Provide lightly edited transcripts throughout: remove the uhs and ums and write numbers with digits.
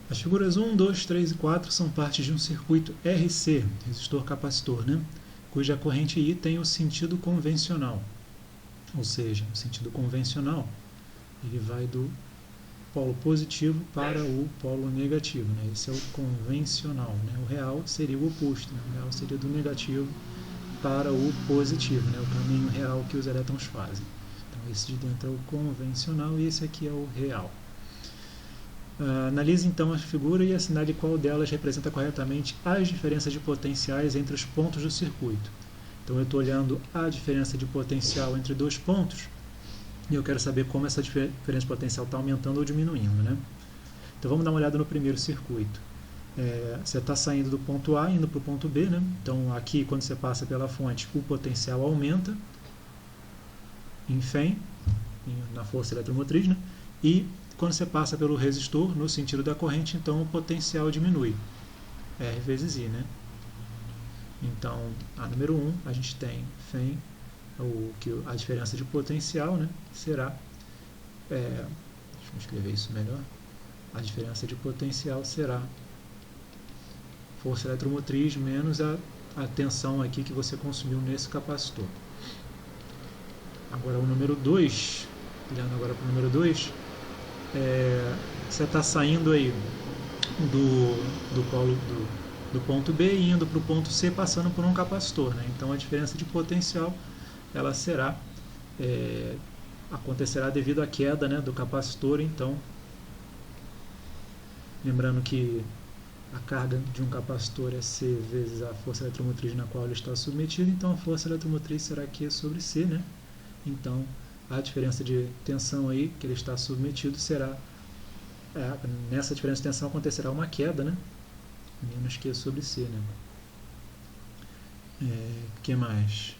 As figuras 1, 2, 3 e 4 são partes de um circuito RC, resistor-capacitor, né? Cuja corrente I tem o sentido convencional. Ou seja, o sentido convencional ele vai do polo positivo para o polo negativo, né? Esse é o convencional, né? O real seria o oposto, né? O real seria do negativo para o positivo, né? O caminho real que os elétrons fazem. Então esse de dentro é o convencional e esse aqui é o real. Analise então a figura e assinale qual delas representa corretamente as diferenças de potenciais entre os pontos do circuito. Então eu estou olhando a diferença de potencial entre dois pontos e eu quero saber como essa diferença de potencial está aumentando ou diminuindo, né? Então vamos dar uma olhada no primeiro circuito. Você está saindo do ponto A indo para o ponto B, né? Então aqui quando você passa pela fonte o potencial aumenta em Fem, na força eletromotriz, né? E quando você passa pelo resistor, no sentido da corrente, então o potencial diminui. R vezes I, né? Então, a número 1, a gente tem Fem, a diferença de potencial, né, será, deixa eu escrever isso melhor, a diferença de potencial será força eletromotriz menos a tensão aqui que você consumiu nesse capacitor. Agora o número 2, olhando agora para o número 2, você está saindo aí do ponto B e indo para o ponto C passando por um capacitor, né? Então a diferença de potencial ela acontecerá devido à queda, né, do capacitor. Então lembrando que a carga de um capacitor é C vezes a força eletromotriz na qual ele está submetido, então a força eletromotriz será Q sobre C, né? Então a diferença de tensão aí que ele está submetido será, nessa diferença de tensão acontecerá uma queda, né? Menos Q sobre C, né? Que mais?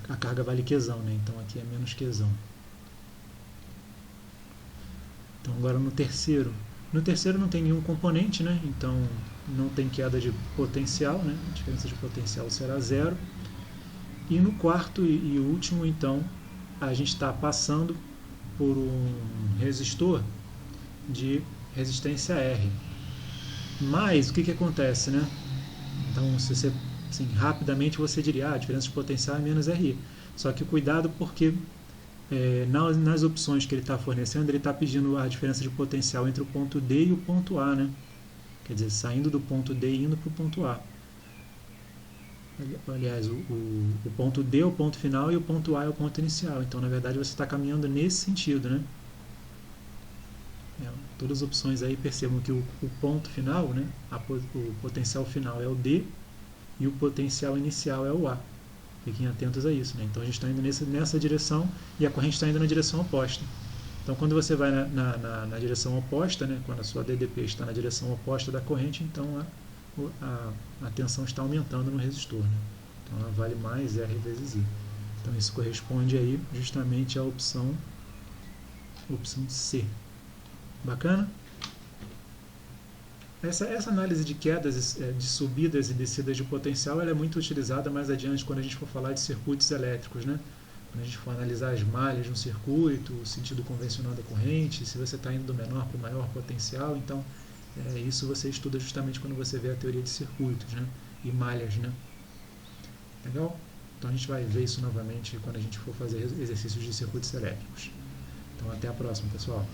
A carga vale Qzão, né? Então aqui é menos Qzão. Então agora no terceiro não tem nenhum componente, né? Então não tem queda de potencial, né? A diferença de potencial será zero. E no quarto e último, então, a gente está passando por um resistor de resistência R. Mas o que acontece, né? Então, se você, assim, rapidamente você diria, a diferença de potencial é menos RI. Só que cuidado porque nas opções que ele está fornecendo, ele está pedindo a diferença de potencial entre o ponto D e o ponto A, né? Quer dizer, saindo do ponto D e indo para o ponto A. Aliás, o ponto D é o ponto final e o ponto A é o ponto inicial. Então, na verdade, você está caminhando nesse sentido, né? Todas as opções aí percebam que o ponto final, né, o potencial final é o D e o potencial inicial é o A. Fiquem atentos a isso, né? Então a gente está indo nessa direção e a corrente está indo na direção oposta. Então quando você vai na direção oposta, né, quando a sua DDP está na direção oposta da corrente, então a tensão está aumentando no resistor, né? Então ela vale mais R vezes I. Então isso corresponde aí justamente à opção C. Bacana? Essa análise de quedas, de subidas e descidas de potencial, ela é muito utilizada mais adiante quando a gente for falar de circuitos elétricos, né? Quando a gente for analisar as malhas de um circuito, o sentido convencional da corrente, se você está indo do menor para o maior potencial, então isso você estuda justamente quando você vê a teoria de circuitos, né? E malhas, né? Legal? Então a gente vai ver isso novamente quando a gente for fazer exercícios de circuitos elétricos. Então até a próxima, pessoal.